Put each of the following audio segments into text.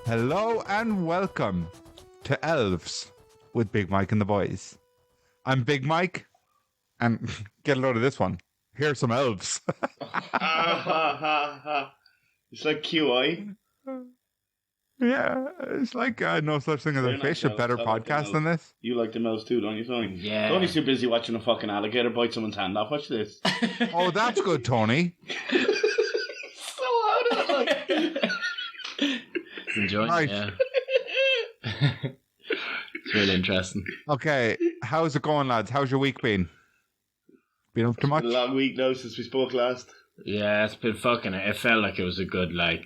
Hello and welcome to Elves with Big Mike and the boys. I'm Big Mike, and get a load of this one. Here's some elves. It's like QI. Yeah, it's like no such thing as a fish, a better podcast than this. You like the mouse too, don't you, Tony? Yeah. Tony's too busy watching a fucking alligator bite someone's hand off. Watch this. Oh, that's good, Tony. So out of it, like. Enjoying Right. it, yeah. It's really interesting. Okay, how's it going, lads? How's your week been? Been up too much? It's been a long week now since we spoke last. Yeah, it's been fucking. It felt like it was a good, like,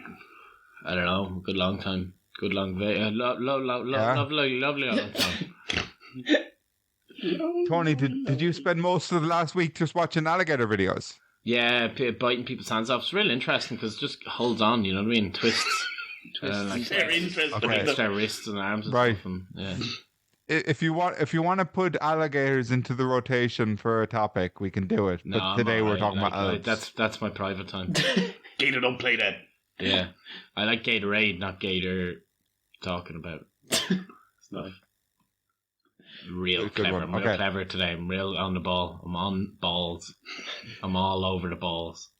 I don't know, good long time. Good long, lovely long time. Tony, did you spend most of the last week just watching alligator videos? Yeah, biting people's hands off. It's really interesting because it just holds on, you know what I mean? Twists. Like, Very interesting. Okay. Twists their wrists and arms and Right. stuff. And, yeah. If you want to put alligators into the rotation for a topic, we can do it. No, But I'm today we're alright. talking Like, about elves. that's my private time. Gator, don't play that. Yeah. I like Gatorade, not Gator talking about Stuff. real Good clever. one. I'm real Okay. clever today. I'm real on the ball. I'm on balls. I'm all over the balls.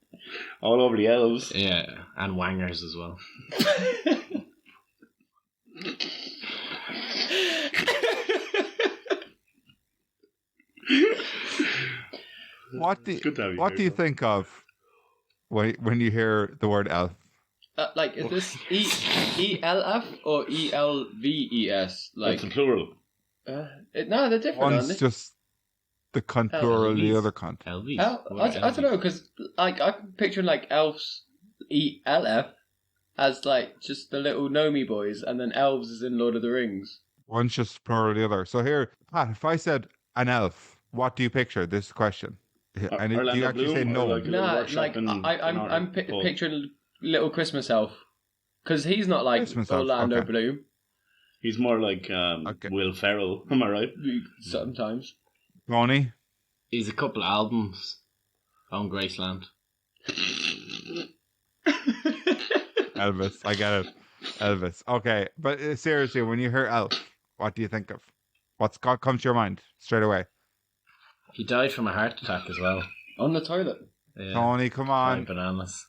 All over the elves. Yeah, and wangers as well. What do It's good to have you What here, do you though. think of when you hear the word elf? Like, is this ELF or ELVES? Like, It's a plural. no, they're different, aren't One's they? just the cunt plural, the Elves. other cunt. Elvies. I don't know, because like I'm picturing like elves ELF as like just the little gnomey boys, and then elves is in Lord of the Rings. One's just plural, the other. So here, Pat, if I said an elf, what do you picture? This question, and do Orlando you actually say Bloom, no? or like- little Nah, workshop like in I'm Northern Pole. picturing little Christmas elf, because he's not like Christmas elf, Orlando okay. Bloom. He's more like Okay. Will Ferrell. Am I right? Sometimes. Ronnie, He's a couple albums on Graceland. Elvis, I get it, Elvis. Okay, but seriously, when you hear elf, what do you think of? What's comes to your mind straight away? He died from a heart attack as well. On the toilet. Yeah. Tony, come on. Fried bananas.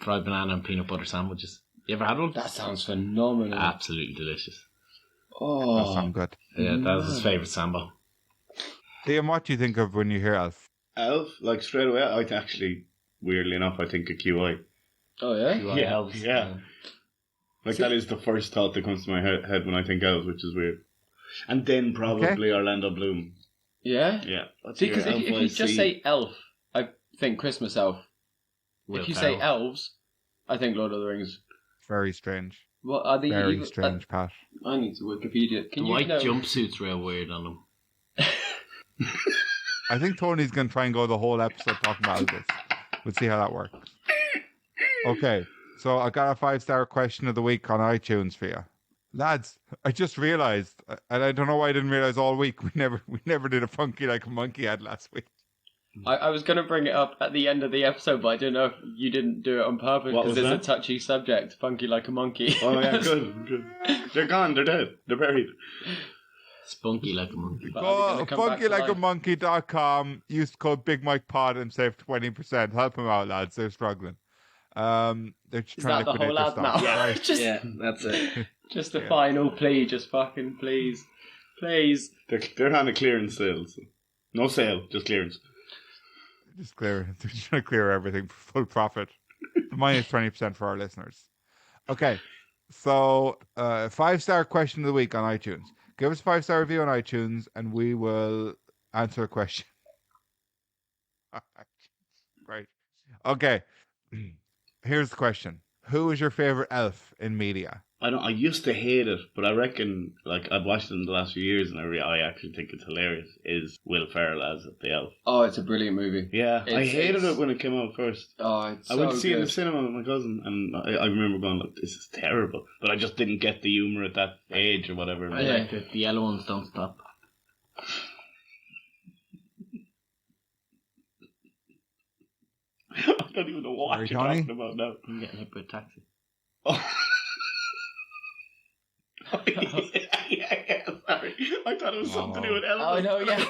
Fried banana and peanut butter sandwiches. You ever had one? That sounds phenomenal. Absolutely delicious. That Oh, sounds good. Yeah, that was his man. favourite sambo. Liam, what do you think of when you hear elf? Elf, like straight away, I actually, weirdly enough, I think of QI. Oh yeah. Yeah, Elves. yeah. Like that is the first thought that comes to my head when I think elves, which is weird. And then probably Orlando Bloom. Yeah. Yeah. That's See, your because if you elf I just see. say elf, I think Christmas elf. Will if you Ferrell. say elves, I think Lord of the Rings. Very strange. What are the Very even- strange, Pat. I need to Wikipedia. Can The you white know? jumpsuit's real weird on him. I think Tony's going to try and go the whole episode talking about Elvis. We'll see how that works. Okay, so I got a 5-star question of the week on iTunes for you. Lads, I just realised, and I don't know why I didn't realise all week, we never did a Funky Like a Monkey ad last week. I was going to bring it up at the end of the episode, but I don't know if you didn't do it on purpose What because was it's that? a touchy subject. Funky like a monkey. Oh yeah, good. They're gone, they're dead, they're buried. Spunky like a monkey. But are Go they gonna come back to life? funkylikeamonkey.com, use code BigMikePod and save 20%. Help them out, lads, they're struggling. They're just Is trying that to the liquidate whole their ad stock. now? Right. just, Yeah, that's it. just a Yeah. final plea. Just fucking please, please. They're on a clearance sale. So. No sale, just clearance. Just clear. They're trying to clear everything for full profit. Minus 20% for our listeners. Okay, so 5-star question of the week on iTunes. Give us a 5-star review on iTunes, and we will answer a question. Right. Okay. Here's the question: who is your favorite elf in media? I used to hate it, but I reckon like I've watched it in the last few years, and I actually think it's hilarious. Is Will Ferrell as the elf? Oh, it's a brilliant movie. Yeah, I hated it when it came out first. Oh, it's I went to see it in the cinema with my cousin, and I remember going, like, this is terrible. But I just didn't get the humour at that age or whatever. I like it. The yellow ones don't stop. I don't even know what Sorry, you're Johnny? talking about now. I'm getting hit by a taxi. Oh. Yeah, sorry. I thought it was something to do with Elvis. Oh no, yeah.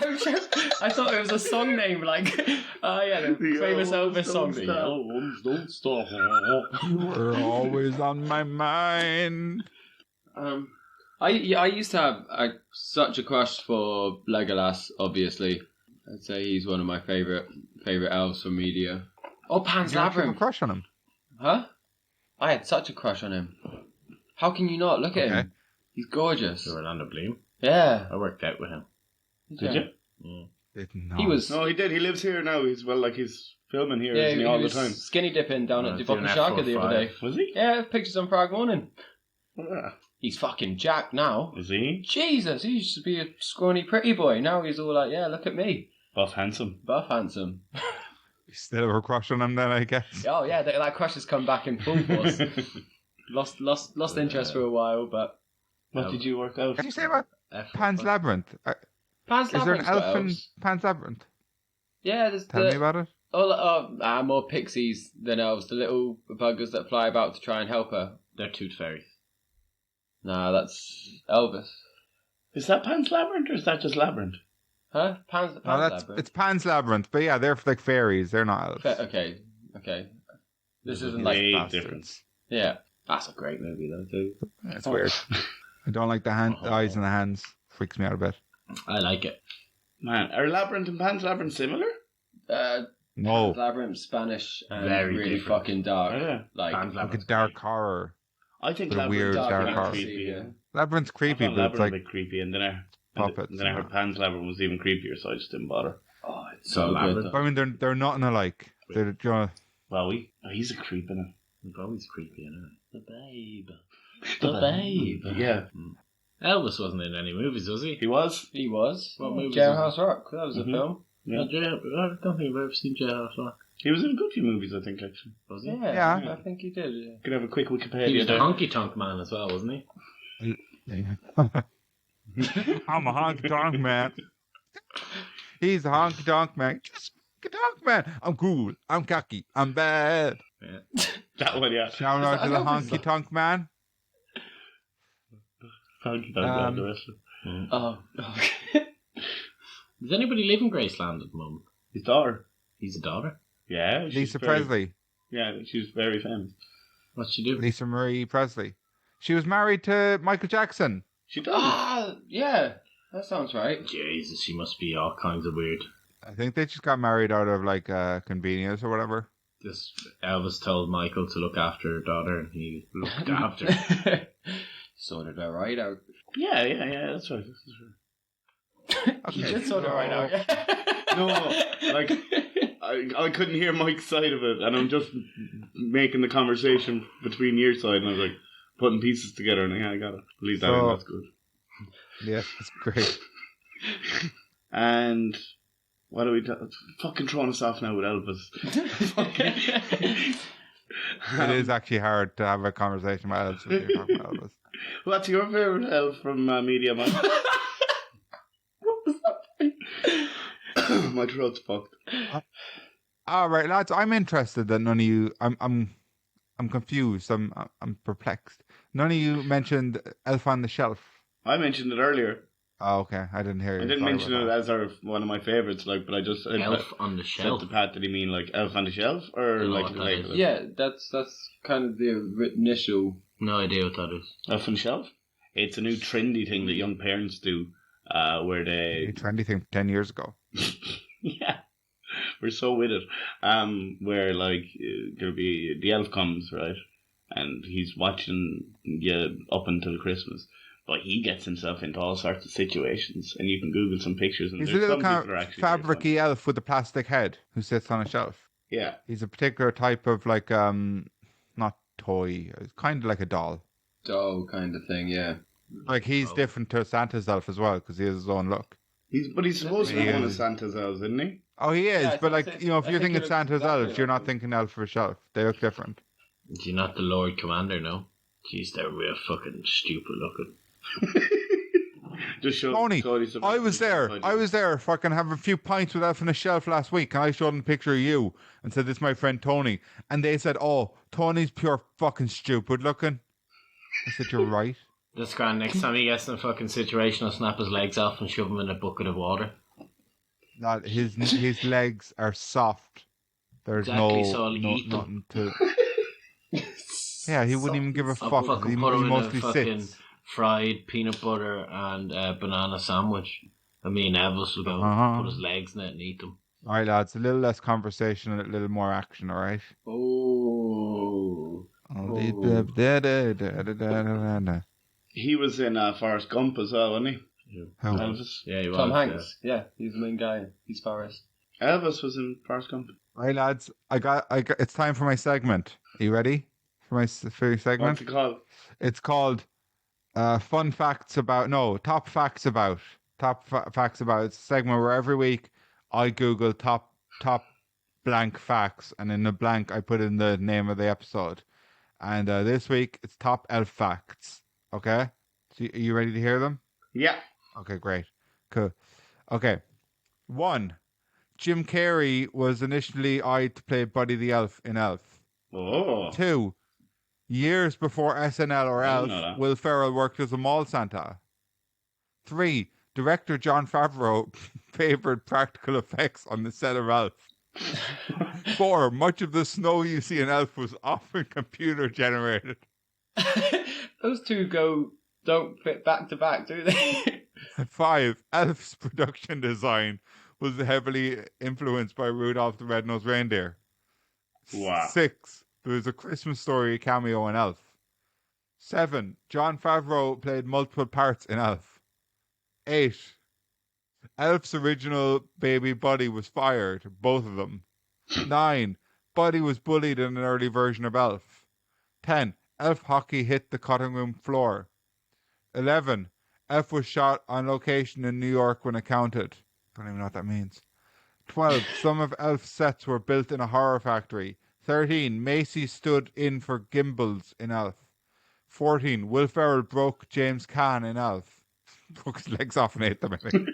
I thought it was a song name, like the famous Elvis song. The Elves don't stop. You were always on my mind. I used to have such a crush for Legolas. Obviously, I'd say he's one of my favorite elves from media. Oh, Pan's You actually have a Labyrinth. crush on him. Huh? I had such a crush on him. How can you not look at Okay. him? He's gorgeous. So Orlando Bloom. Yeah. I worked out with him. Did you? Yeah. Didn't know. He was. No, he did. He lives here now. He's filming here, Yeah, isn't he, he all the was time? skinny dipping down at the doing fucking Sharka the other day. Was he? Yeah, pictures on Prague Morning. Yeah. He's fucking jacked now. Is he? Jesus, he used to be a scrawny pretty boy. Now he's all like, yeah, look at me. Buff handsome. Buff handsome. You still have a crush on him then, I guess. Oh yeah, that crush has come back in full force. lost interest for a while, but What did you work out? Can you say about Pan's Labyrinth? Pan's Is there an Labyrinth's got elf in elves. Pan's Labyrinth? Yeah, there's Tell me about it. more pixies than elves. The little buggers that fly about to try and help her. They're tooth fairies. Nah, that's Elvis. Is that Pan's Labyrinth or is that just Labyrinth? Huh? Pan's No, Labyrinth. it's Pan's Labyrinth, but yeah, they're like fairies. They're not elves. Okay. This isn't Way like different. yeah. That's a great movie though too. It's weird. I don't like the eyes and the hands. Freaks me out a bit. I like it. Man, are Labyrinth and Pan's Labyrinth similar? No, Labyrinth, Spanish, and Very really different. fucking dark. Oh, yeah. Like Pan's like a Labyrinth's dark great. horror. I think But a Labyrinth weird is dark pretty horror. creepy. Yeah. Labyrinth's creepy, I thought but it's Labyrinth like a bit creepy, and then puppets. I heard Pan's Labyrinth was even creepier, so I just didn't bother. Oh, it's So so good. Labyrinth. Though. I mean, they're nothing alike. They're just, Well, he's a creep, isn't It's always creepy, isn't it? The babe. he? The babe. Yeah, Elvis wasn't in any movies, was he? he was. He was. What movie was Jailhouse Rock. That was a Mhm. film. Yeah. I don't think I've ever seen Jailhouse Rock. He was in a good few movies, I think, actually. Was he? Yeah, Yeah. I think he did. Yeah. Could have a quick Wikipedia He was the there. honky tonk man as well, wasn't he? I'm a honky tonk man. He's a honky tonk man. Just honky tonk man. I'm cool. I'm cocky. I'm bad. Yeah. That one, yeah. Shout out to the honky tonk man. Honky Tonk Man, the rest of it. Oh. Does anybody live in Graceland at the moment? His daughter. He's a daughter. Yeah, she's Lisa very- Presley. Yeah, she's very famous. What's she do? Lisa Marie Presley. She was married to Michael Jackson. She does. Ah, yeah. That sounds right. Jesus, she must be all kinds of weird. I think they just got married out of like convenience or whatever. This Elvis told Michael to look after her daughter, and he looked after her. Sorted her right out. Yeah, that's right. You did sort it right out. Yeah. No, like, I couldn't hear Mike's side of it, and I'm just making the conversation between your side, and I was like, putting pieces together, and yeah, I got it. Leave that in, that's good. Yeah, that's great. And what do we do? Fucking throwing us off now with Elvis. It is actually hard to have a conversation about Elvis when you're talking about Elvis. What's your favourite elf from Media, Mike? My throat's fucked. All right, lads. I'm interested that none of you. I'm confused. I'm perplexed. None of you mentioned Elf on the Shelf. I mentioned it earlier. Oh, okay. I didn't hear you. I didn't Sorry mention about it as one of my favourites, like, but I just Elf on the said shelf. to Pat, did he mean like Elf on the Shelf or I don't know like what the that label? is. Yeah, that's kind of the initial. No idea what that is. Elf on the Shelf? It's a new trendy thing that young parents do, where they You trendy thing 10 years ago. yeah, we're so with it. Where like there'll be the elf comes, right, and he's watching you up until Christmas, but he gets himself into all sorts of situations, and you can Google some pictures. And He's a there's little some kind people are of actually very fabricy elf with a plastic head who sits on a shelf. funny. Yeah, He's a particular type of like not toy. It's kind of like a doll. dough kind of thing, yeah. Like, he's different to Santa's elf as well, because he has his own look. He's supposed to be He one of is. Santa's elves, isn't he? Oh, he is, Yeah, but like, it's- you know, if I you're think he thinking looks Santa's exactly elves, you're like not him. thinking elf for shelf. They look different. Is he not the Lord Commander, no? Jeez, they're real fucking stupid looking. Just show Tony, some I was there fucking having a few pints with elf on the shelf last week, and I showed them a picture of you and said, this is my friend Tony. And they said, oh, Tony's pure fucking stupid looking. I said, you're right. This grand, next time he gets in a fucking situation, I'll snap his legs off and shove him in a bucket of water. Not his legs are soft. There's Exactly, so I'll no eat them. nothing to. Yeah, he wouldn't even give a I'll fuck. fucking He put him in a mostly fucking sits. fried peanut butter and banana sandwich. And me and Elvis will go put his legs in it and eat them. All right, lads, a little less conversation and a little more action. All right. Oh. He was in Forrest Gump as well, wasn't he? How? Elvis. Yeah, he was. Tom Hanks. Yeah, he's the main guy. He's Forrest. Elvis was in Forrest Gump. All right, lads, I got. It's time for my segment. Are you ready for your segment? What's it called? It's called Fun Facts About. No, Top Facts About. Facts About. It's a segment where every week I Google top blank facts, and in the blank I put in the name of the episode. And this week it's top elf facts. Okay, so are you ready to hear them? Yeah. Okay, great, cool. Okay, 1. Jim Carrey was initially eyed to play Buddy the Elf in Elf. Oh. 2. Years before SNL or I didn't know Elf, that. Will Ferrell worked as a mall Santa. 3. Director Jon Favreau favored practical effects on the set of Elf. 4. Much of the snow you see in Elf was often computer generated. Those two don't fit back to back, do they? 5. Elf's production design was heavily influenced by Rudolph the Red-Nosed Reindeer. Wow. 6. There was a Christmas Story cameo in Elf. 7. Jon Favreau played multiple parts in Elf. 8. Elf's original baby Buddy was fired, both of them. 9. Buddy was bullied in an early version of Elf. 10. Elf hockey hit the cutting room floor. 11. Elf was shot on location in New York when it counted. Don't even know what that means. 12. Some of Elf's sets were built in a horror factory. 13. Macy stood in for Gimbals in Elf. 14. Will Ferrell broke James Caan in Elf. Broke his legs off and ate them, I think.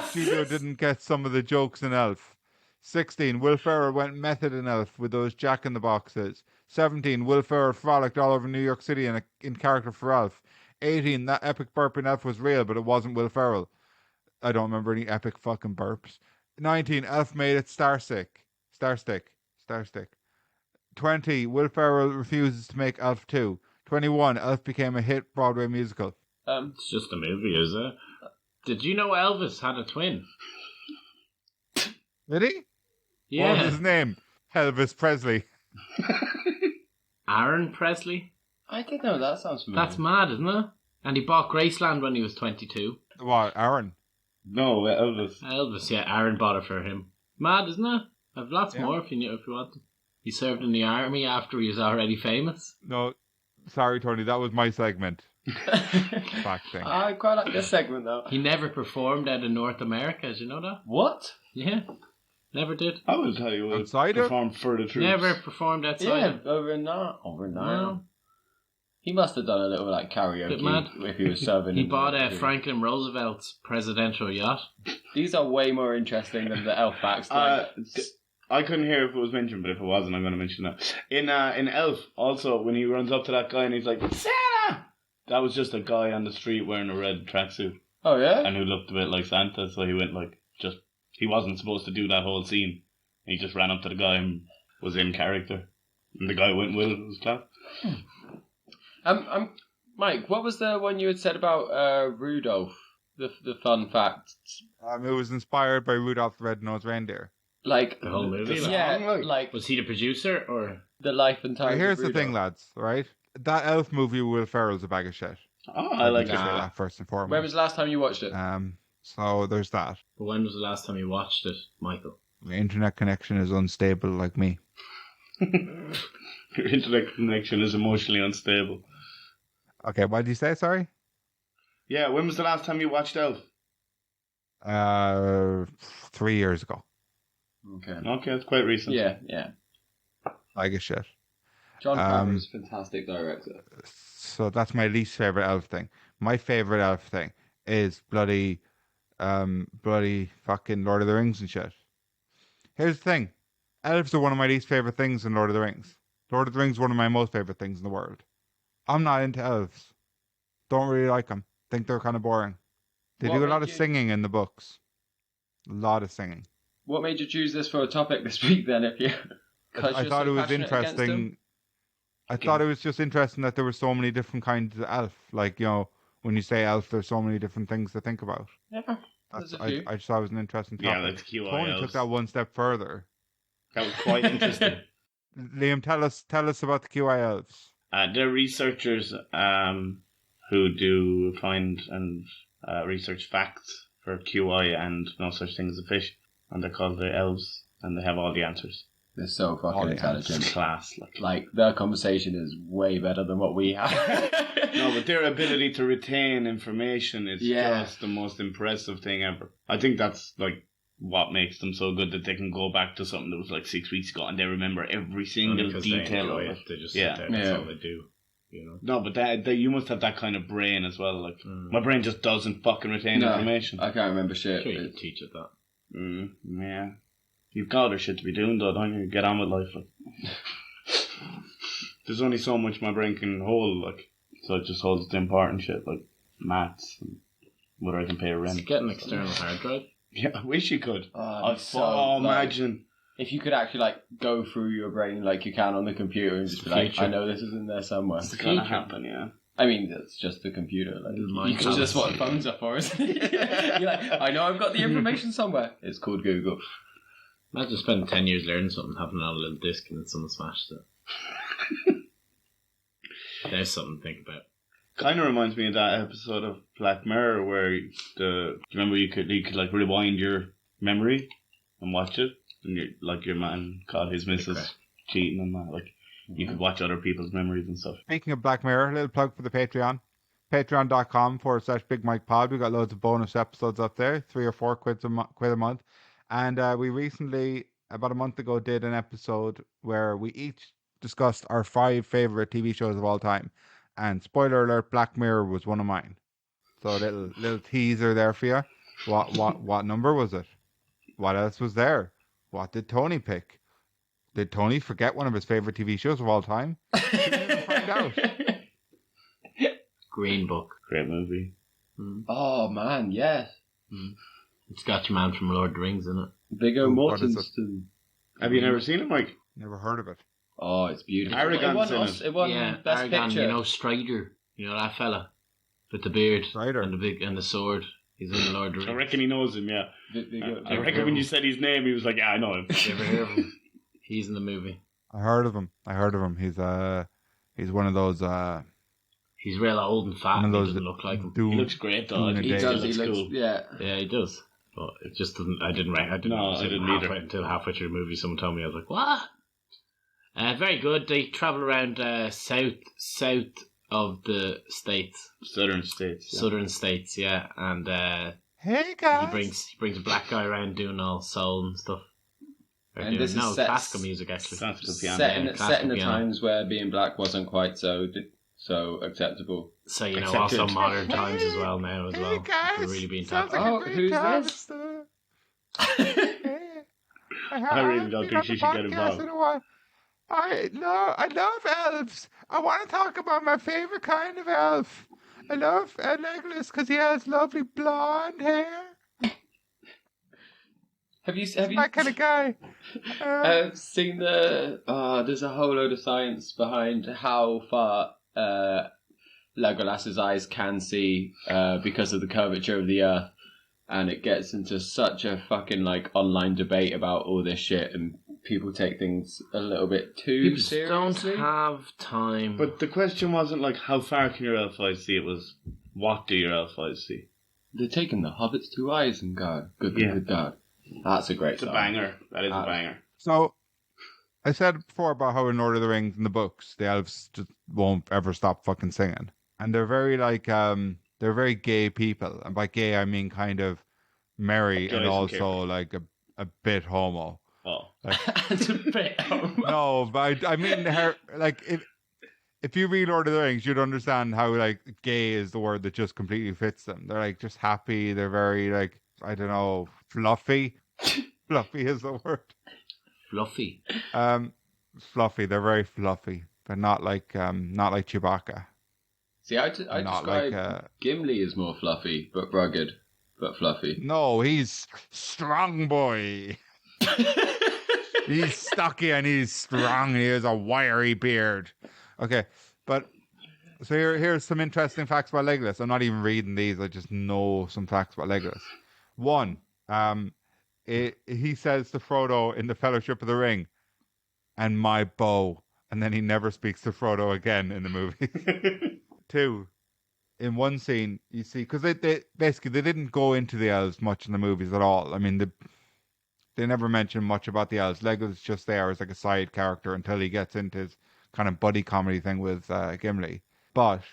Studio didn't get some of the jokes in Elf. 16. Will Ferrell went method in Elf with those Jack-in-the-Boxes. 17. Will Ferrell frolicked all over New York City in character for Elf. 18. That epic burp in Elf was real, but it wasn't Will Ferrell. I don't remember any epic fucking burps. 19. Elf made it Starstick. 20. Will Ferrell refuses to make Elf 2. 21. Elf became a hit Broadway musical. It's just a movie, is it? Did you know Elvis had a twin? Did he? Yeah. What was his name? Elvis Presley. Aaron Presley? I didn't know. That sounds familiar. That's mad, isn't it? And he bought Graceland when he was 22. What, Aaron? No, Elvis. Elvis, yeah, Aaron bought it for him. Mad, isn't it? I've lots Yeah. more if you want. He served in the army after he was already famous. No, sorry, Tony, that was my segment. Fact thing. I quite like this segment though. He never performed out in North America, did you know that? What? Yeah, never did. I will tell you what. Outside of? Perform for the troops. Never performed outside. Yeah, of- over now. No. He must have done a little like Bit karaoke mad. if he was serving. He in the bought military. Franklin Roosevelt's presidential yacht. These are way more interesting than the elf facts. I couldn't hear if it was mentioned, but if it wasn't, I'm going to mention that. In Elf, also, when he runs up to that guy and he's like, Santa! That was just a guy on the street wearing a red tracksuit Oh yeah. and who looked a bit like Santa, so he went he wasn't supposed to do that whole scene. He just ran up to the guy and was in character. And the guy went with it. It was class. Mike, what was the one you had said about Rudolph? The fun fact, It was inspired by Rudolph the Red-Nosed Reindeer. like The whole movie? the yeah, song, like Was he the producer or? the life and Right, times. here's of the thing, Rudolph. lads, right? That Elf movie with Will Ferrell's a bag of shit. Oh, I like Just it. say that first and foremost. When was the last time you watched it? So there's that. But when was the last time you watched it, Michael? My internet connection is unstable like me. Your internet connection is emotionally unstable. Okay, what did you say? Sorry. Yeah, when was the last time you watched Elf? 3 years ago. Okay. Okay, it's quite recent. Yeah. I guess shit. John Favreau's a fantastic director. So that's my least favorite elf thing. My favorite elf thing is bloody fucking Lord of the Rings and shit. Here's the thing. Elves are one of my least favorite things in Lord of the Rings. Lord of the Rings is one of my most favorite things in the world. I'm not into elves. Don't really like them. Think they're kind of boring. They What do a lot made of you- singing in the books. A lot of singing. What made you choose this for a topic this week then? If you, I thought it was interesting. I thought it was just interesting that there were so many different kinds of elf. Like, you know, when you say elf, there's so many different things to think about. Yeah, there's a I few. just thought it was an interesting topic. Yeah, like the QI Tony elves. took that one step further. That was quite interesting. Liam, tell us about the QI elves. They're researchers who do find and research facts for QI and no such thing as a fish. And they're called the Elves, and they have all the answers. They're so fucking intelligent. Class. Like, their conversation is way better than what we have. No, but their ability to retain information is just the most impressive thing ever. I think that's like what makes them so good, that they can go back to something that was like 6 weeks ago and they remember every single detail of it. They just sit there, that's all they do. You know? No, but that you must have that kind of brain as well. Like my brain just doesn't fucking retain information. I can't remember shit. Sure, you can teach it that. Yeah. You've got other shit to be doing though, don't you? Get on with life. Like. There's only so much my brain can hold, like, so it just holds the important shit, like maths and whether I can pay rent. Get an external hard drive. Yeah, I wish you could. Imagine if you could actually like go through your brain like you can on the computer and just be like, I know this is in there somewhere. It's gonna happen, yeah. I mean, that's just the computer. Like, you can just what phones are for, isn't it? You're like, I know I've got the information somewhere. It's called Google. Imagine spending 10 years learning something, having it on a little disc, and then someone smashed it. There's something to think about. Kind of reminds me of that episode of Black Mirror where do you remember you could like rewind your memory and watch it, and your man caught his missus cheating and that, like. You could watch other people's memories and stuff. Speaking of Black Mirror, a little plug for the Patreon. Patreon.com/BigMikePod. We got loads of bonus episodes up there, 3 or 4 quid a month. And we recently, about a month ago, did an episode where we each discussed our 5 favorite TV shows of all time. And spoiler alert, Black Mirror was one of mine. So a little teaser there for you. What number was it? What else was there? What did Tony pick? Did Tony forget one of his favorite TV shows of all time? We never find out. Green Book. Great movie. Oh man, yes. It's got your man from Lord of the Rings in it. Viggo What is Mortensen. Have you never seen it, Mike? Never heard of it. Oh, it's beautiful. Arrogance It won Best Aragon, Picture. you know Strider. You know that fella with the beard Strider. and the sword. He's in the Lord of the Rings. I reckon he knows him, yeah. Viggo- I reckon when you said his name, he was like, yeah, I know him. You ever hear of him? He's in the movie. I heard of him. He's one of those He's real old and fat. one of And he those doesn't look like him. He looks great, though. Doing a He day. does. He He looks cool. yeah. Yeah, he does. But it just didn't. I didn't. No, I didn't either. Until halfway through the movie, someone told me. I was like, "What?" Very good. They travel around south of the states, Southern states. Yeah. southern states, yeah. And hey guys. he brings a black guy around doing all soul and stuff. And this is set- classical music actually. Classical piano. Set in classical the piano. times where being black wasn't quite so acceptable. So you know, Accepted. also modern times as well now as Hey well. guys. We're really being Sounds taught. like Oh, a great who's time. this? I really don't think she should get involved. I love elves. I want to talk about my favorite kind of elf. I love Legolas because he has lovely blonde hair. Have you My kind of guy. seen the? There's a whole load of science behind how far Legolas's eyes can see because of the curvature of the Earth, and it gets into such a fucking like online debate about all this shit, and people take things a little bit too People seriously. don't have time. But the question wasn't like how far can your elf eyes see, it was what do your elf eyes see? They're taking the Hobbit's 2 eyes and God, good God. That's a great It's a song. banger. That is a banger. So, I said before about how in Lord of the Rings in the books, the elves just won't ever stop fucking singing. and they're very like they're very gay people, and by gay I mean kind of merry Guys and who also care. like a bit homo. Oh. It's a bit. No, but I mean her like if you read Lord of the Rings, you'd understand how like gay is the word that just completely fits them. They're like just happy. They're very like I don't know, fluffy. Fluffy is the word. Fluffy. Fluffy. They're very fluffy, but not like Chewbacca. See, I Not describe like Gimli as more fluffy, but rugged, but fluffy. no, he's strong boy. He's stocky and he's strong. He has a wiry beard. Okay, but so here's some interesting facts about Legolas. I'm not even reading these. I just know some facts about Legolas. One, he says to Frodo in the Fellowship of the Ring, "And my bow," and then he never speaks to Frodo again in the movie. Two, in one scene, you see, because they basically they didn't go into the elves much in the movies at all. I mean, they never mention much about the elves. Legolas is just there as like a side character until he gets into his kind of buddy comedy thing with Gimli. But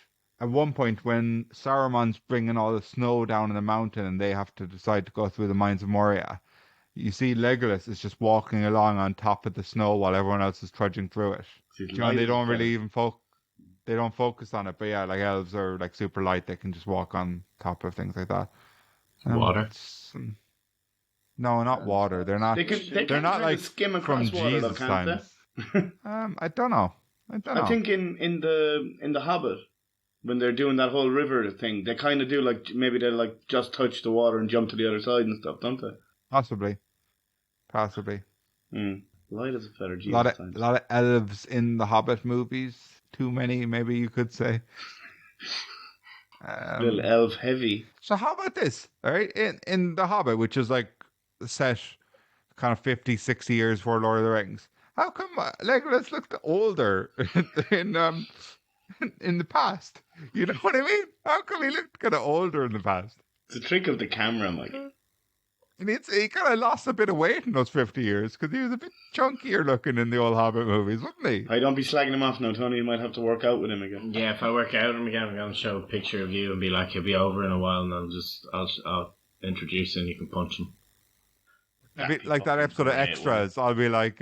at one point, when Saruman's bringing all the snow down in the mountain and they have to decide to go through the mines of Moria, you see Legolas is just walking along on top of the snow while everyone else is trudging through it. He's Do you know, they light don't as really fuck. even they don't focus on it. But yeah, like elves are like super light; they can just walk on top of things like that. Water. No, not water. They're not. They can They're not kind like of skim from across water, though, Jesus can't times. they? I don't know. I think in the Hobbit, when they're doing that whole river thing, they kind of do like maybe they like just touch the water and jump to the other side and stuff, don't they? Possibly. Light as a feather, A Jesus lot of times. elves in the Hobbit movies. Too many, maybe you could say. Little elf heavy. So how about this? All right, in the Hobbit, which is like set kind of 50, 60 years before Lord of the Rings. How come Legolas looked older in the past? You know what I mean? How come he looked kind of older in the past? It's a trick of the camera, Mike. And he kind of lost a bit of weight in those 50 years because he was a bit chunkier looking in the old Hobbit movies, wasn't he? I don't be slagging him off now, Tony. You might have to work out with him again. Yeah, if I work out with him again, I'm going to show a picture of you and be like, he'll be over in a while, and I'll introduce him and you can punch him. Like that episode of Extras, I'll be like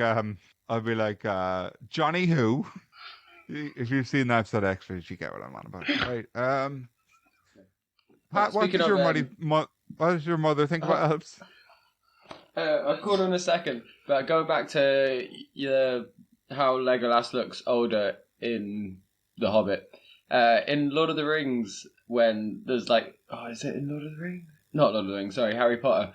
Johnny Who. If you've seen that episode of Extras, you get what I'm on about, right? Pat, what does your mother think about elves? I'll call in a second, but going back to how Legolas looks older in The Hobbit. In Lord of the Rings, when there's like, is it in Lord of the Rings? Not Lord of the Rings, sorry, Harry Potter.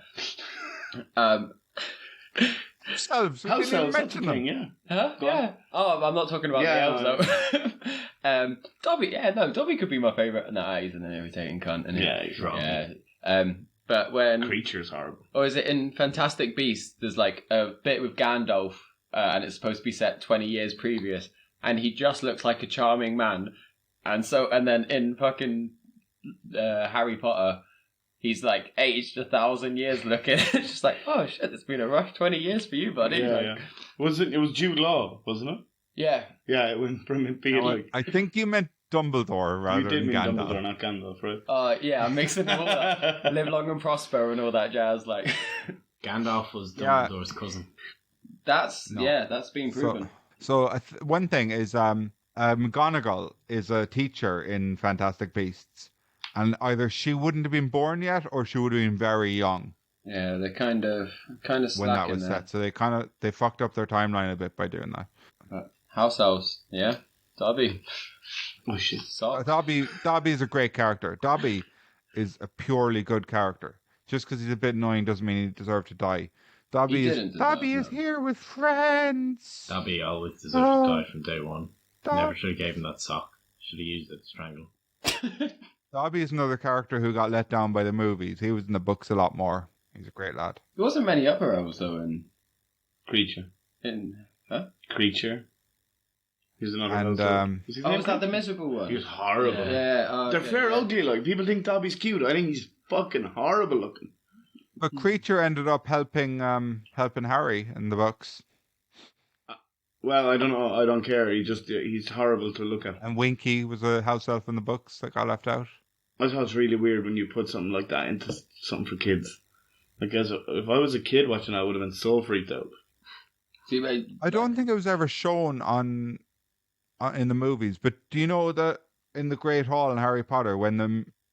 Elves. We House didn't even elves, that's mention the them. thing, yeah. Huh? Go Yeah. Oh, I'm not talking about Yeah, the elves though. Dobby, Dobby could be my favourite. Nah, he's an irritating cunt. Isn't he? Yeah, he's wrong. Yeah. But when Creature's horrible. or is it in Fantastic Beasts? There's like a bit with Gandalf, and it's supposed to be set 20 years previous, and he just looks like a charming man, and then in fucking Harry Potter, he's like aged 1,000 years looking. It's just like, oh shit, it's been a rough 20 years for you, buddy. Yeah, Like, yeah. It was Jude Law, wasn't it? yeah. Yeah, it went from it being like... I think you meant Dumbledore rather You did than mean Gandalf. Dumbledore, not Gandalf, right? Yeah, I'm mixing them all up. Live long and prosper and all that jazz. Like, Gandalf was Yeah. Dumbledore's cousin. that's No. that's been proven. So one thing is, McGonagall is a teacher in Fantastic Beasts, and either she wouldn't have been born yet, or she would have been very young Yeah, they're kind of when slack that in was there. set. So they fucked up their timeline a bit by doing that. House elves, yeah. Dobby, Oh, shit. socks. Dobby is a great character. Dobby is a purely good character. Just because he's a bit annoying doesn't mean he deserved to die. Dobby is here with friends. Dobby always deserved to die from day one. Never should have gave him that sock. Should have used it to strangle. Dobby is another character who got let down by the movies. He was in the books a lot more. He's a great lad. There wasn't many other elves though Creature. Creature. He's another And Was his name was that the Creature? miserable one? He was horrible. Yeah. They're okay, fair yeah. ugly, like. People think Dobby's cute. I think he's fucking horrible looking. but Creature ended up helping Harry in the books. Well, I don't know. I don't care. He's horrible to look at. And Winky was a house elf in the books that got left out. I thought it's really weird when you put something like that into something for kids. I guess if I was a kid watching that, I would have been so freaked out. See, I don't think it was ever shown on in the movies, but do you know that in the Great Hall in Harry Potter, when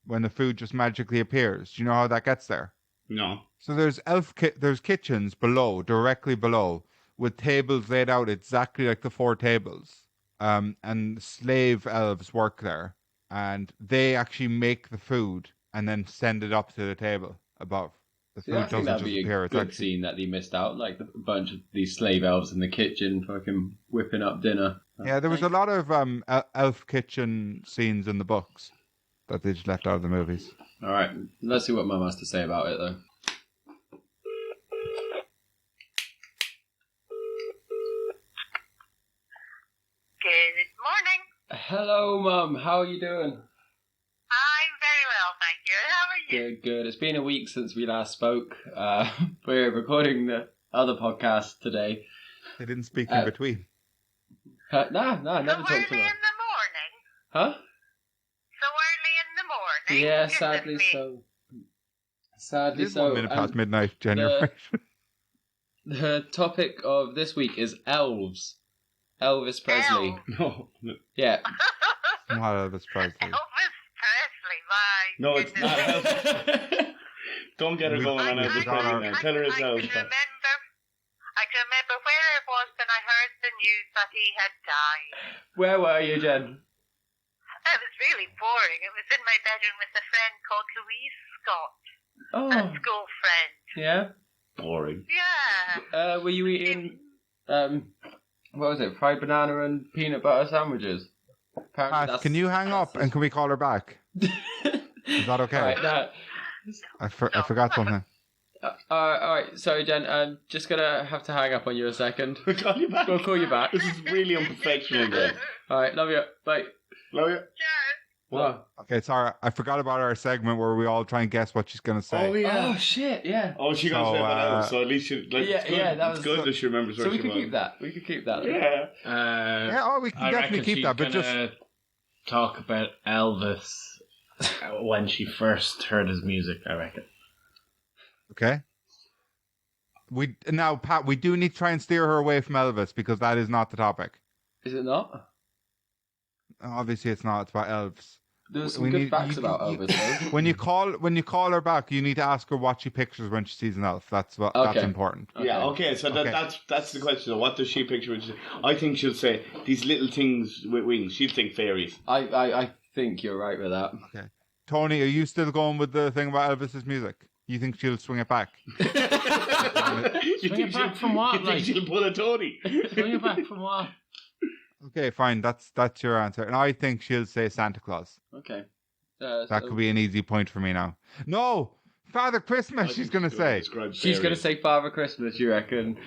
the food just magically appears, do you know how that gets there? No. So there's there's kitchens below, directly below, with tables laid out exactly like the 4 tables. And slave elves work there, and they actually make the food and then send it up to the table above. The food I think doesn't that'd just be a appear. It's good actually scene that they missed out, like a bunch of these slave elves in the kitchen fucking whipping up dinner. yeah. There was a lot of elf kitchen scenes in the books that they just left out of the movies. All right, let's see what Mum has to say about it, though. Good morning. Hello, Mum. How are you doing? I'm very well, thank you. How are you? Good, good. It's been a week since we last spoke. We're recording the other podcast today. They didn't speak in between. Nah, I never So talked early to in her. the morning? Huh? So early in the morning? Yeah, Goodness sadly me. so. It Sadly is so. 1 minute past And midnight, January. the topic of this week is Elves. Elvis Presley. Elves. No. Yeah. Not Elvis Presley. Elvis Presley, my No, it's goodness not me. Elvis. Don't get her We- going on we- Elvis we got our- Presley now. Tell her it's Elvis. I can remember where it was when I heard the news that he had died. Where were you, Jen? It was really boring. It was in my bedroom with a friend called Louise Scott, a Oh, school friend. yeah. Boring. Yeah. Were you eating, what was it, fried banana and peanut butter sandwiches? Apparently Pat, can you hang up and can we call her back? Is that okay? Right, now, I forgot something. alright, sorry Jen, I'm just gonna have to hang up on you a second. We'll call you back. We'll call you back. This is really unprofessional, then. Alright, love you, bye. Love you. Sure. What? Okay, sorry. I forgot about our segment where we all try and guess what she's going to say. Oh, yeah. Oh shit, yeah. Oh, she got to So, say that else, so at least she, like, yeah, it's good, yeah, that it's was good good. that she remembers where So we she could was. keep that. We could keep that. Yeah. Yeah, oh, we can I definitely reckon keep she's that, but just... gonna talk about Elvis when she first heard his music, I reckon. Okay. Now, Pat, we do need to try and steer her away from Elvis because that is not the topic. Is it not? Obviously, it's not. It's about elves. There's some We good need- facts you- about you- Elvis, though. When you call her back, you need to ask her what she pictures when she sees an elf. That's Okay. important. Yeah, okay, so Okay. that's the question. What does she picture? When she, I think she'll say, these little things with wings. She'll think fairies. I think you're right with that. Tony, are you still going with the thing about Elvis's music? You think she'll swing it back? You Swing it back from what, You like? think she'll pull a Tony? Swing it back from what? Okay, fine. That's your answer. And I think she'll say Santa Claus. Okay. That could be an easy point for me now. No! Father Christmas, she's going to say. She's going to say Father Christmas, you reckon?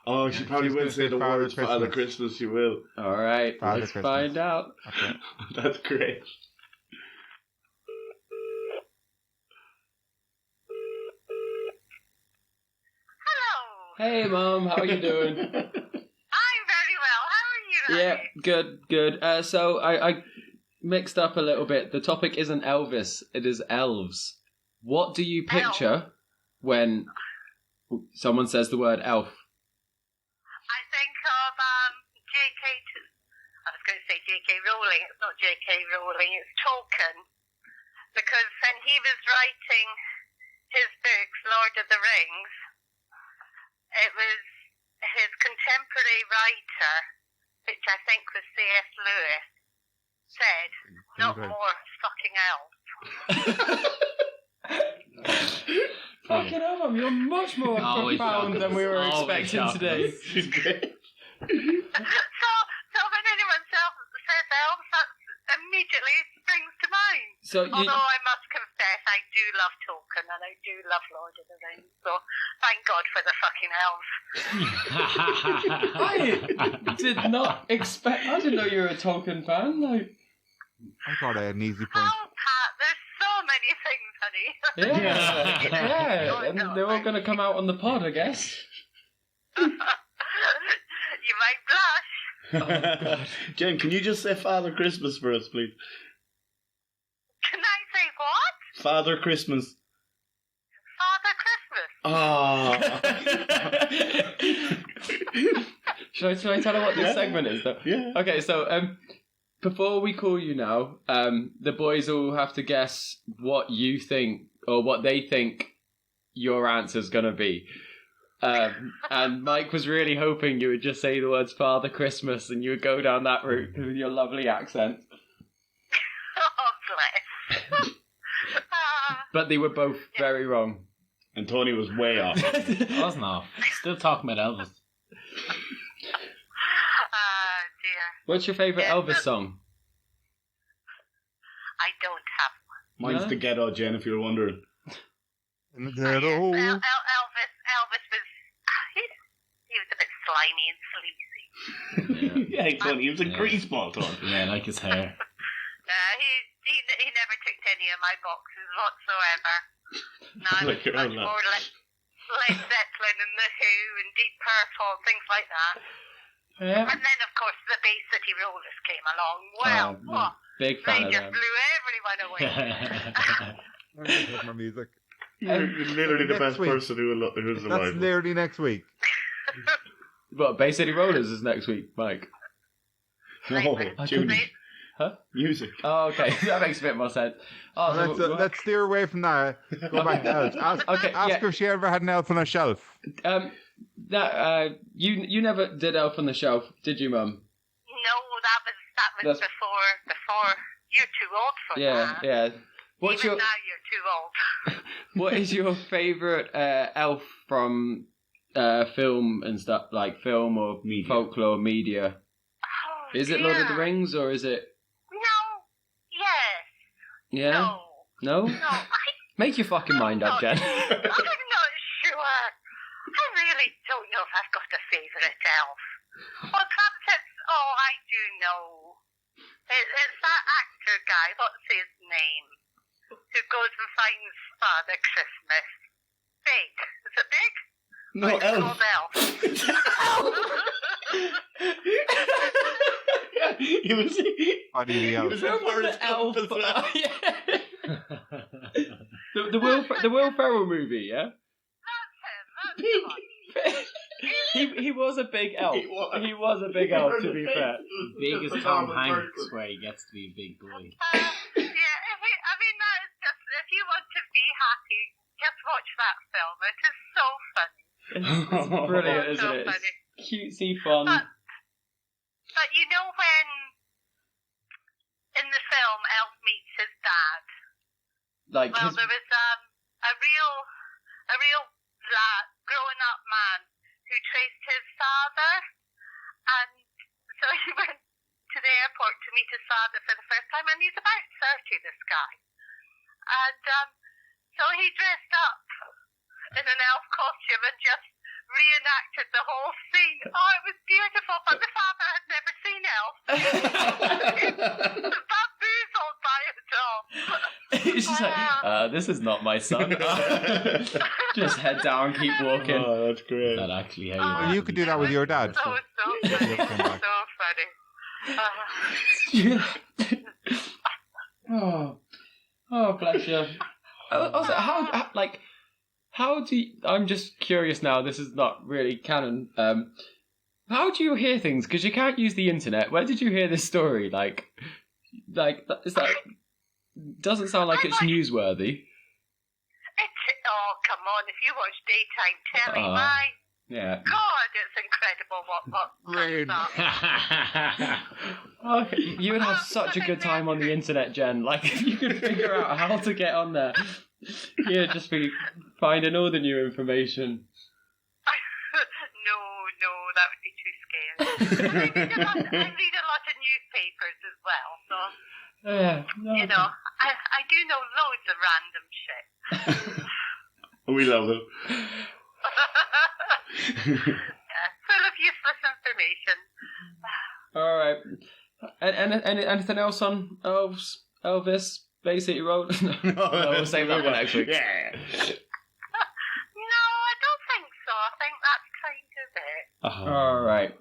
Oh, she probably She's will gonna say say the Father words Father Christmas. Christmas. She will. All right, Father let's Christmas. find out. Okay. That's great. Hello. Hey, Mum, how are you doing? I'm very well. How are you? Yeah, honey? good. So I mixed up a little bit. The topic isn't Elvis, it is elves. What do you picture when someone says the word elf? I think of J.K. I was going to say J.K. Rowling. It's not J.K. Rowling. It's Tolkien. Because when he was writing his books, Lord of the Rings, it was his contemporary writer, which I think was C.S. Lewis, said, "Not Okay. more fucking elf." Fucking hell, Mum, you're much more Always profound shocking. than we were Always expecting shocking. today. She's great. So when anyone says elf, that immediately springs to mind. So you, Although I must confess, I do love Tolkien and I do love Lord of the Rings, so thank God for the fucking elves. I did not expect. I didn't know you were a Tolkien fan. Like, I thought I had an easy point. Oh, Pat, there's so many things, honey. yeah, and they're all going to come out on the pod, I guess. You might blush. God. Jen, can you just say Father Christmas for us, please? Can I say what? Father Christmas. Father Christmas. Oh. Should I tell her what this segment is, though? Yeah. Okay, so before we call you now, the boys all have to guess what you think, or what they think your answer's going to be. And Mike was really hoping you would just say the words Father Christmas and you would go down that route with your lovely accent. Oh, bless. But they were both very wrong. And Tony was way off. I wasn't off. Still talking about Elvis. Dear. What's your favourite Elvis song? I don't have one. Mine's No? The Ghetto, Jen, if you're wondering. In the ghetto. Elvis was... He was a bit slimy and sleazy. Yeah, Tony, he was a Yeah. greaseball, Tony. Yeah, I like his hair. He never ticked any of my boxes whatsoever. No, I was Like your own much lad. more Led Zeppelin and The Who and Deep Purple and things like that. Yeah. And then, of course, the Bay City Rollers came along. Well, what? Big They fan of just them. blew everyone away. My music. You're literally the Next best week. person who's That's alive. literally next week. But Bay City Rollers is next week, Mike. No, I tune. They- Music. Oh, okay. That makes a bit more sense. Oh, so Let's steer away from that. Go back to elves. Ask yeah. her if she ever had an elf on a shelf. You never did Elf on the Shelf, did you, Mum? No, that was That's- before. You're too old for that. Yeah. What's Even your now you're too old. What is your favourite elf from film and stuff, like film or Media. folklore media? Oh, Is it Lord of the dear. Rings or is it? No. Yes. Yeah. No. No. No. Make your fucking mind up, Jen. I'm not sure. I really don't know if I've got a favourite elf. Well, perhaps it's... Oh, I do know. It's that actor guy. What's his name? Who goes and finds Father Christmas. Big. Is it Big? No, It's Elf. called Elf. He was. Buddy the elf. was in Forrest Gump as well. the Will Ferrell movie, yeah. That's him. That's the one. He was a big elf. He was. He was a big elf, to be fair. Big as Tom Hanks, where he gets to be a big boy. Yeah, I mean, that is just, if you want to be happy, just watch that film. It is so funny. It's brilliant, So isn't it? funny. It's cutesy fun. But you know when, in the film, Elf meets his dad, Like well, his, there was a real grown-up man who traced his father, and so he went to the airport to meet his father for the first time, and he's about 30, this guy. And so he dressed up in an elf costume and just reenacted the whole scene. Oh, it was beautiful, but the father had never seen Elf. Bamboozled by it all. he's just like, this is not my son. Just head down, keep walking. Oh, that's great. That actually how Well, you you could do that with your dad. So funny. So funny. Oh, bless you. Also, how do you, I'm just curious now, this is not really canon, how do you hear things? Because you can't use the internet. Where did you hear this story? Like, is that, doesn't sound like it's newsworthy. Oh, come on. If you watch daytime telly, my Yeah. God, it's incredible what Rain. comes up. Okay, you would have such a good time on the internet, Jen. Like, if you could figure out how to get on there, you'd just be finding all the new information. No, that would be too scary. I read a lot of newspapers as well, so, Yeah, no. you know, I do know loads of random shit. We love it. Yeah, full of useless information. All right. And anything else on Elves, Elvis, Bay City Road? No, we'll save that one next week. Yeah. No, I don't think so. I think that's kind of it. All right.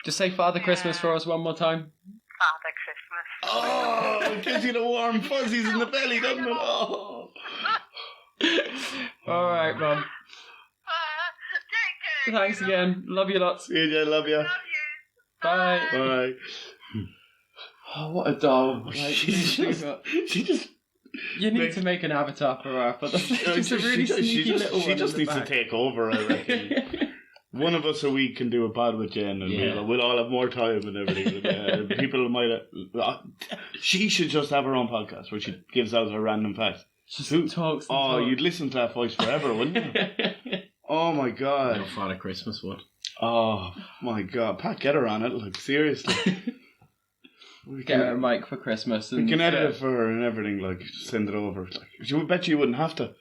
Just say Father Christmas for us one more time. Father Christmas. Oh, it gives you the warm fuzzies in the belly, doesn't it? Oh. All right, Mum. Take care. Thanks again. Love you lots. See you, Jay. Love you. Love you. Bye. Bye. Oh, what a doll. Like, She just... you need to make an avatar for her. But just a really sneaky little one. She just in the needs to back. take over, I reckon. One of us a week can do a pod with Jen, and we'll all have more time and everything. And, people might. She should just have her own podcast where she gives out her random facts. Just talks. Oh, you'd listen to that voice forever, wouldn't you? Oh my god! No Father Christmas would. Oh my god, Pat, get her on it. Like seriously, we Get her a mic for Christmas. And we can edit it for her and everything. Like, just send it over. Like, she would bet you wouldn't have to.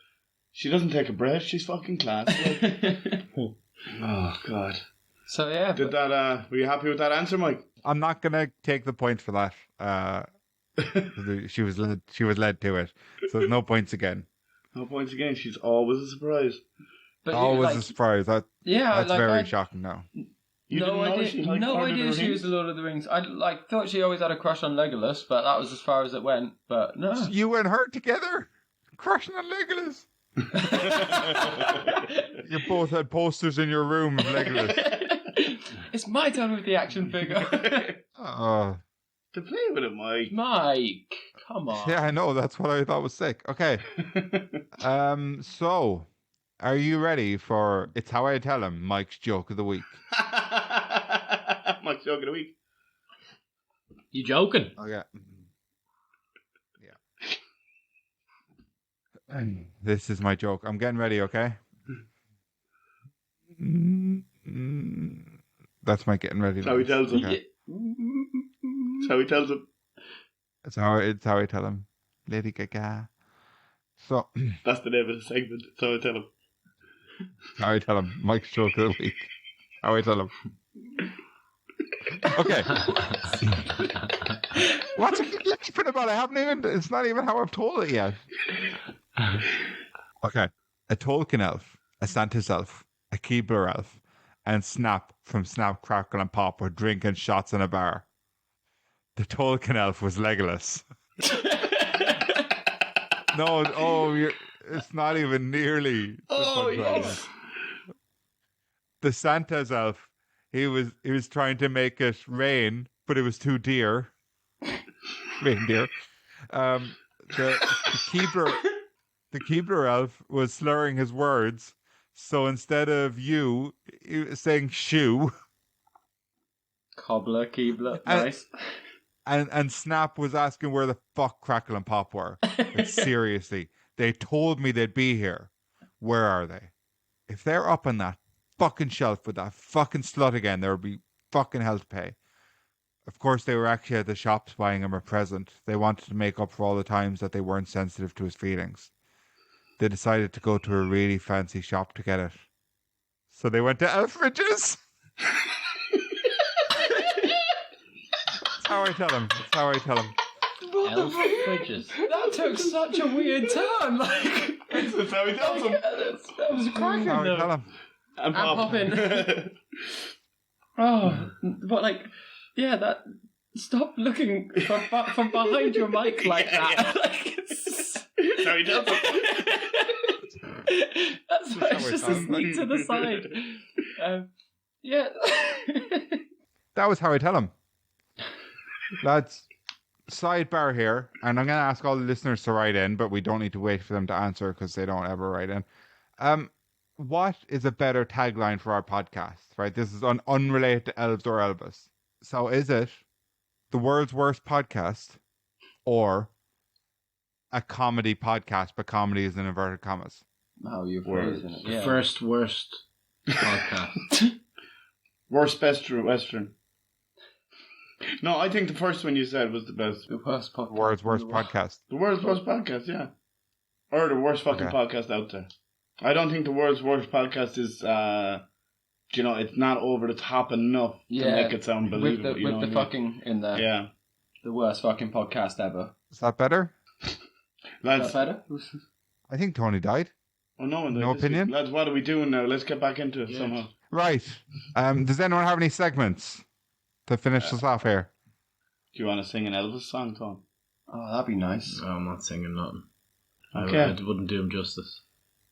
She doesn't take a breath. She's fucking class. Like. Oh god. So yeah. Did that? Were you happy with that answer, Mike? I'm not gonna take the point for that. She was led to it, so there's no points again. No points again. She's always a surprise. But Always a surprise. That's like, very shocking now. You didn't know she liked no Lord of the idea she Rings? was the Lord of the Rings. I thought she always had a crush on Legolas, but that was as far as it went. But no. You and her together, crushing on Legolas. You both had posters in your room of Legolas. It's my turn with the action figure. To play with it, Mike. Mike, come on. Yeah, I know. That's what I thought was sick. Okay. So, are you ready for It's How I Tell Him, Mike's Joke of the Week? Mike's Joke of the Week. You joking? Okay. Yeah. This is my joke. I'm getting ready, okay? That's my getting ready. That's how he tells him. Okay. That's how he tells him. It's how I tell him. Lady Gaga. So, That's the name of the segment. That's how I tell him. how I tell him. Mike's Joke of the Week. How I tell him. Okay. What's it laughing about? It's not even how I've told it yet. Okay. A Tolkien elf, a Santa's elf, a Keebler elf, and Snap from Snap, Crackle and Pop were drinking shots in a bar. The Tolkien elf was Legolas. It's not even nearly. Yes. The Santa's elf, he was trying to make it rain, but it was too dear. Reindeer. The Keebler elf was slurring his words, so instead of he was saying shoe. Cobbler, Keebler, nice. And Snap was asking where the fuck Crackle and Pop were. Like, seriously, they told me they'd be here. Where are they? If they're up on that fucking shelf with that fucking slut again, there would be fucking hell to pay. Of course, they were actually at the shops buying him a present. They wanted to make up for all the times that they weren't sensitive to his feelings. They decided to go to a really fancy shop to get it. So they went to Elfridge's. That's how I tell him. That's how I tell him. Elf fridges. That took such a weird turn. Like, That's how he tells him. that was cracking That's how I though. tell him. And popping. Oh, but like, yeah, that. Stop looking from behind your mic like that. Like, That's how he tells him. That's why it's just a sneak to the side. Yeah. That was how I tell him. Lads, sidebar here, and I'm going to ask all the listeners to write in, but we don't need to wait for them to answer because they don't ever write in. What is a better tagline for our podcast? Right, this is unrelated to Elves or Elvis. So is it the world's worst podcast or a comedy podcast, but comedy is in inverted commas? How you're phrasing it. Yeah. First worst podcast. Worst best Western. No, I think the first one you said was the best. The worst podcast. World's worst podcast. The world's worst podcast, yeah. Or the worst fucking podcast out there. I don't think the world's worst podcast is, it's not over the top enough to make it sound believable. With the fucking in there. Yeah. The worst fucking podcast ever. Is that better? Lads, Is that better? I think Tony died. Oh, no, No opinion? Lads, what are we doing now? Let's get back into it somehow. Right. Does anyone have any segments? to finish us off here. Do you want to sing an Elvis song, Tom? Oh, that'd be nice. No, I'm not singing nothing. Okay. I wouldn't do him justice.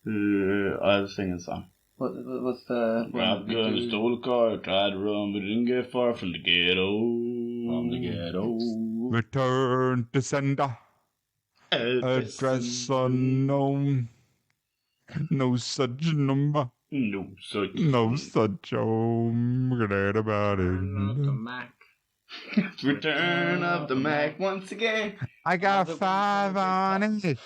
I'll sing a song. What's the... Rob gun, stole a car, tried to run, but didn't get far from the ghetto. From the ghetto. Return to sender. Address unknown. No such number. No such. No such home. Forget about Not the it. Mac. Return of the Mac once again. I got 5 on it.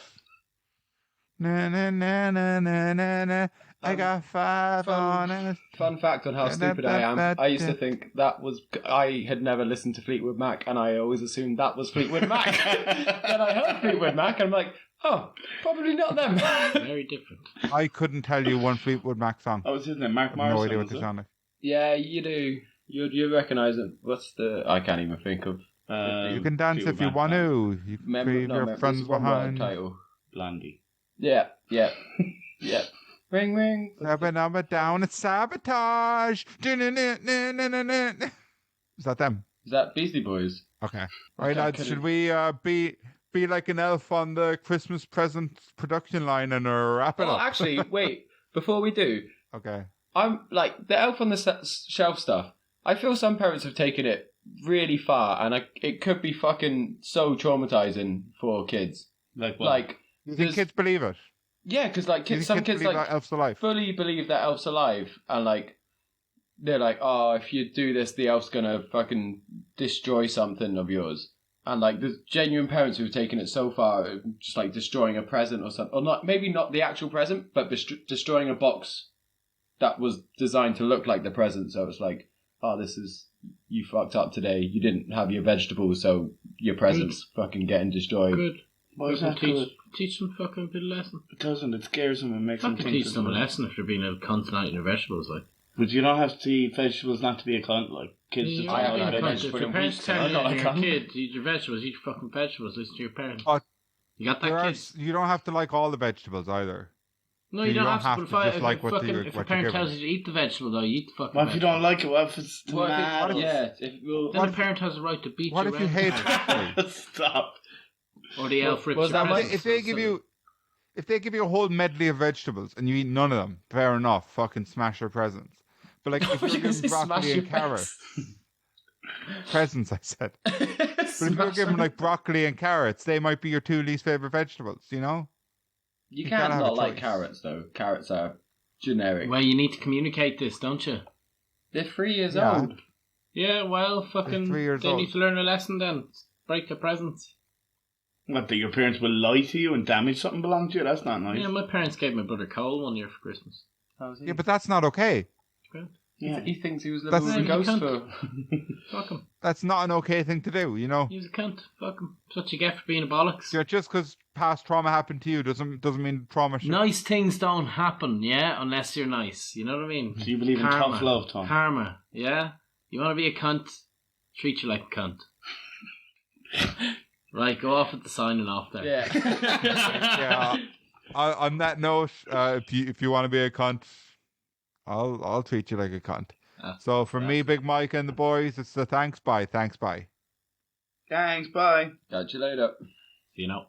Na na na na na na na. I got 5 on it. Fun fact on how stupid I am. I used to think that was... I had never listened to Fleetwood Mac, and I always assumed that was Fleetwood Mac. Then I heard Fleetwood Mac, and I'm like, oh, probably not them. Very different. I couldn't tell you one Fleetwood Mac song. Oh, what's his name? Mark I have no Morrison. idea what was they it? sound like. Yeah, you do. You recognise it. What's the... I can't even think of... You can dance if you want to. You can leave your friends behind. Title. Blondie. Yeah. Ring, ring. Seven up and down, it's sabotage. Is that them? Is that Beastie Boys? Okay. Right, Okay, lads, could've- should we be like an elf on the Christmas present production line and wrap it Oh, up? actually, wait. Before we do, Okay. I'm like the elf on the shelf stuff. I feel some parents have taken it really far, and it could be fucking so traumatizing for kids. Like what? Like, You think there's- kids believe it? yeah, because like You kids, think some kids believe like that elf's alive? fully believe that elf's alive, and like they're like, oh, if you do this, the elf's gonna fucking destroy something of yours. And like, there's genuine parents who've taken it so far, just like destroying a present or something, or not, maybe not the actual present, but destroying a box that was designed to look like the present. So it's like, oh, this is, you fucked up today. You didn't have your vegetables, so your present's fucking getting destroyed. Good. Why is that good? Teach them fucking a bit of lesson. It doesn't. It scares them and makes them Fucking think. teach them a lesson if they're being a cunt and eating their vegetables, like. But you don't have to eat vegetables not to be a cunt. Like kids just I don't haven't like been a vegetables. cunt. If your parents weeks, tell I'm not a your cunt. kid to eat your vegetables, eat your fucking vegetables, listen to your parents. But You got that, kid? you don't have to like all the vegetables either. No, you you don't don't have to. have But to if, just like what fucking, you- if a what you're parent given. tells you to eat the vegetable, though, you eat the fucking What if you vegetable. don't like it? What if it's What if tomatoes? yeah, if, well, Then the parent has a right to beat What you if you around. hate? Stop. Or the elf rips was your that my- presents If they or give something. you a whole medley of vegetables and you eat none of them, fair enough. Fucking smash your presents. But like if You're you're gonna giving say smash broccoli your and carrots, presents, I said. But if you're giving like broccoli and carrots, they might be your 2 least favorite vegetables. You know? you you can't gotta have not a like choice. carrots though. Carrots are generic. Well, you need to communicate this, don't you? They're 3 years Yeah. old. Yeah, well, fucking. 3 years they old. need to learn a lesson then. Break the presents. What, that your parents will lie to you and damage something belonging to you? That's not nice. Yeah, my parents gave my brother coal one year for Christmas. How's he? Yeah, but that's not okay. Yeah. He thinks he was That's- living with a Yeah, ghost you for. Fuck him. That's not an okay thing to do. You know? He was a cunt. Fuck him. That's what you get for being a bollocks. Just because past trauma happened to you doesn't mean trauma should. Nice things don't happen, yeah, unless you're nice. You know what I mean? So you believe in Karma. tough love, Tom? Karma, yeah? You want to be a cunt? Treat you like a cunt. Right, go off with the signing off there. Yeah. Yeah. On that note, if you want to be a cunt, I'll treat you like a cunt. So from me, Big Mike, and the boys, it's the thanks bye. Thanks, bye. Catch you later. See you now.